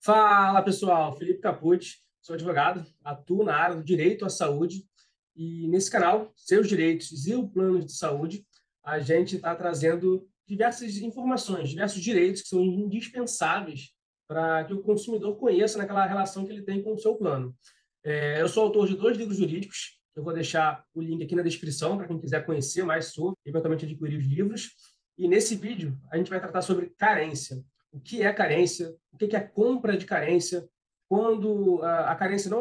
Fala pessoal, Felipe Capucci, sou advogado, atuo na área do direito à saúde e nesse canal, Seus Direitos e o Plano de Saúde, a gente está trazendo diversas informações, diversos direitos que são indispensáveis para que o consumidor conheça naquela relação que ele tem com o seu plano. Eu sou autor de 2 livros jurídicos, eu vou deixar o link aqui na descrição para quem quiser conhecer mais sobre, eventualmente adquirir os livros. E nesse vídeo a gente vai tratar sobre carência. O que é carência? O que é compra de carência? Quando a carência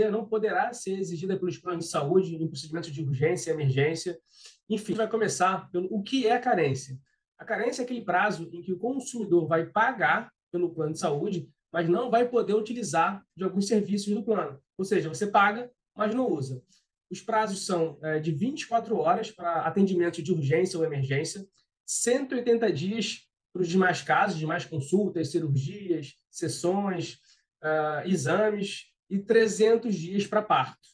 não poderá ser exigida pelos planos de saúde em procedimentos de urgência e emergência. Enfim, vai começar pelo o que é carência. A carência é aquele prazo em que o consumidor vai pagar pelo plano de saúde, mas não vai poder utilizar de alguns serviços do plano. Ou seja, você paga, mas não usa. Os prazos são de 24 horas para atendimento de urgência ou emergência, 180 dias para os demais casos, demais consultas, cirurgias, sessões, exames, e 300 dias para parto.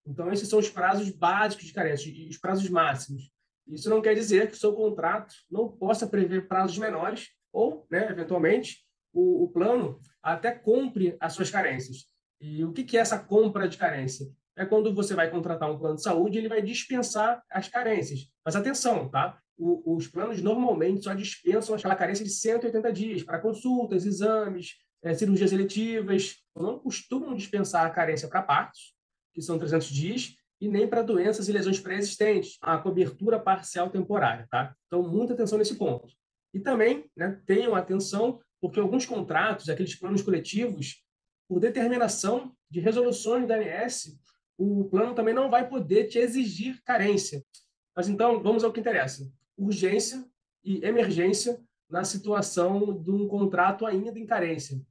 Então, esses são os prazos básicos de carência, os prazos máximos. Isso não quer dizer que o seu contrato não possa prever prazos menores ou, né, eventualmente, o plano até compre as suas carências. E o que é essa compra de carência? É quando você vai contratar um plano de saúde, ele vai dispensar as carências. Mas atenção, tá? Os planos normalmente só dispensam aquela carência de 180 dias para consultas, exames, cirurgias eletivas. Não costumam dispensar a carência para partos, que são 300 dias, e nem para doenças e lesões pré-existentes, a cobertura parcial temporária, tá? Então, muita atenção nesse ponto. E também, né, tenham atenção, porque alguns contratos, aqueles planos coletivos, por determinação de resoluções da ANS, o plano também não vai poder te exigir carência. Mas então, vamos ao que interessa. Urgência e emergência na situação de um contrato ainda em carência.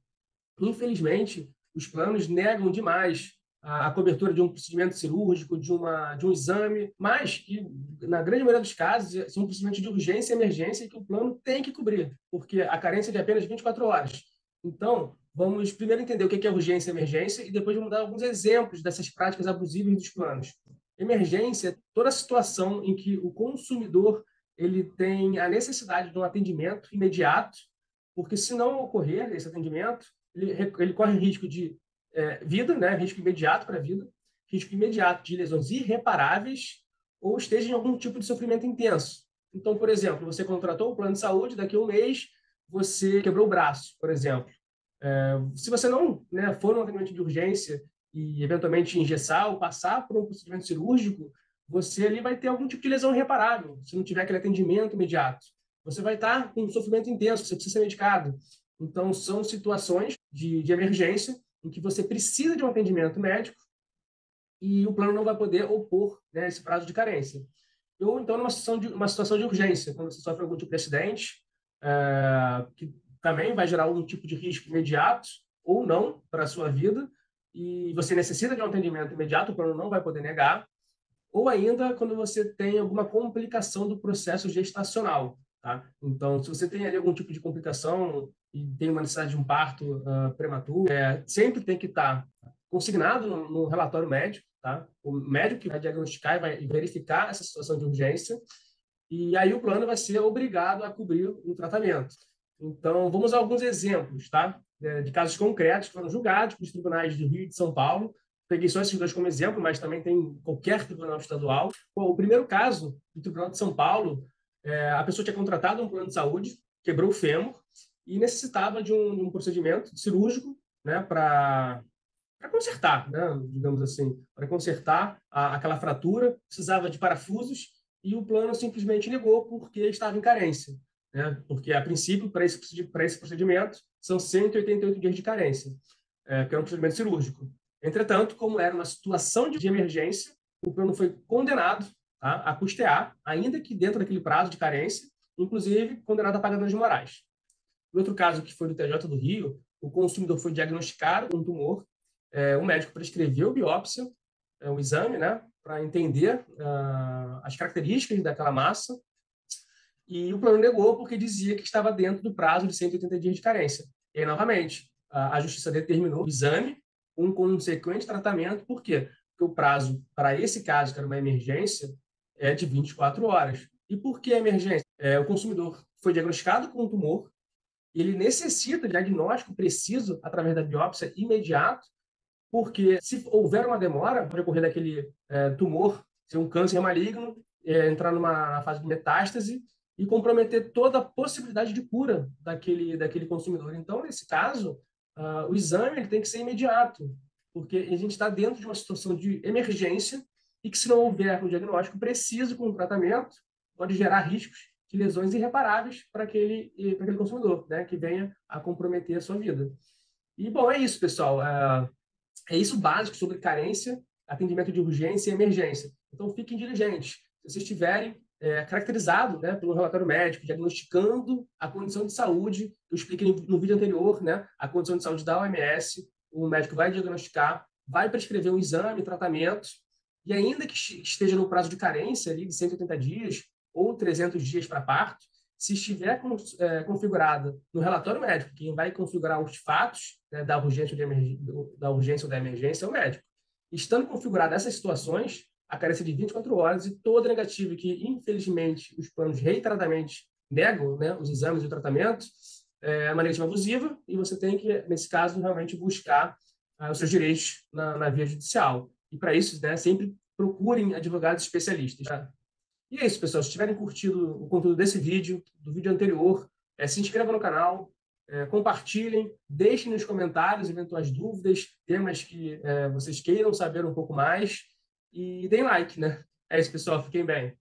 Infelizmente, os planos negam demais a cobertura de um procedimento cirúrgico, de um exame, mas que, na grande maioria dos casos, são procedimentos de urgência e emergência que o plano tem que cobrir, porque a carência é de apenas 24 horas. Então, vamos primeiro entender o que é urgência e emergência e depois vamos dar alguns exemplos dessas práticas abusivas dos planos. Emergência é toda situação em que o consumidor ele tem a necessidade de um atendimento imediato, porque se não ocorrer esse atendimento, ele corre risco de vida, né? Risco imediato para a vida, risco imediato de lesões irreparáveis ou esteja em algum tipo de sofrimento intenso. Então, por exemplo, você contratou o plano de saúde, daqui a um mês você quebrou o braço, por exemplo. Se você não, né, for um atendimento de urgência e eventualmente engessar ou passar por um procedimento cirúrgico, você ali vai ter algum tipo de lesão irreparável, se não tiver aquele atendimento imediato. Você vai estar com um sofrimento intenso, você precisa ser medicado. Então, são situações de emergência em que você precisa de um atendimento médico e o plano não vai poder opor, né, esse prazo de carência. Ou então, uma situação de urgência, quando você sofre algum tipo de acidente, que também vai gerar algum tipo de risco imediato ou não para a sua vida, e você necessita de um atendimento imediato, o plano não vai poder negar, ou ainda quando você tem alguma complicação do processo gestacional, tá? Então, se você tem ali algum tipo de complicação e tem uma necessidade de um parto prematuro, sempre tem que estar consignado no relatório médico, tá? O médico que vai diagnosticar e vai verificar essa situação de urgência, e aí o plano vai ser obrigado a cobrir o tratamento. Então, vamos a alguns exemplos, tá? De casos concretos que foram julgados pelos tribunais do Rio e de São Paulo. Peguei só esses dois como exemplo, mas também tem qualquer tribunal estadual. Bom, o primeiro caso do Tribunal de São Paulo, a pessoa tinha contratado um plano de saúde, quebrou o fêmur e necessitava de um procedimento cirúrgico, né, para consertar, né, digamos assim, para consertar aquela fratura, precisava de parafusos e o plano simplesmente negou porque estava em carência, né? Porque, a princípio, para esse procedimento, são 188 dias de carência, que é um procedimento cirúrgico. Entretanto, como era uma situação de emergência, o plano foi condenado, tá, a custear, ainda que dentro daquele prazo de carência, inclusive condenado a pagar danos morais. No outro caso, que foi do TJ do Rio, o consumidor foi diagnosticado com um tumor, o médico prescreveu biópsia, o exame, né, para entender as características daquela massa, e o plano negou porque dizia que estava dentro do prazo de 180 dias de carência. E aí, novamente, a justiça determinou o exame, um consequente tratamento, por quê? Porque o prazo para esse caso, que era uma emergência, é de 24 horas. E por que emergência? O consumidor foi diagnosticado com um tumor, ele necessita de diagnóstico preciso através da biópsia imediato, porque se houver uma demora, pode ocorrer daquele tumor ser um câncer maligno, entrar na fase de metástase e comprometer toda a possibilidade de cura daquele consumidor. Então, nesse caso, o exame ele tem que ser imediato, porque a gente está dentro de uma situação de emergência e que, se não houver um diagnóstico preciso com o tratamento, pode gerar riscos de lesões irreparáveis para aquele consumidor, né, que venha a comprometer a sua vida. E, bom, é isso, pessoal. É isso básico sobre carência, atendimento de urgência e emergência. Então, fiquem diligentes. Se vocês estiverem caracterizado, né, pelo relatório médico, diagnosticando a condição de saúde, eu expliquei no vídeo anterior, né, a condição de saúde da OMS, o médico vai diagnosticar, vai prescrever um exame, tratamento, e ainda que esteja no prazo de carência ali de 180 dias ou 300 dias para parto, se estiver configurada no relatório médico, quem vai configurar os fatos, né, da urgência ou da emergência é o médico. Estando configuradas essas situações, a carência de 24 horas e toda negativa que, infelizmente, os planos reiteradamente negam, né, os exames e o tratamento, é uma negativa abusiva e você tem que, nesse caso, realmente buscar os seus direitos na via judicial. E, para isso, né, sempre procurem advogados especialistas. Tá? E é isso, pessoal. Se tiverem curtido o conteúdo desse vídeo, do vídeo anterior, se inscrevam no canal, compartilhem, deixem nos comentários eventuais dúvidas, temas que vocês queiram saber um pouco mais e deem like, né? É isso, pessoal. Fiquem bem.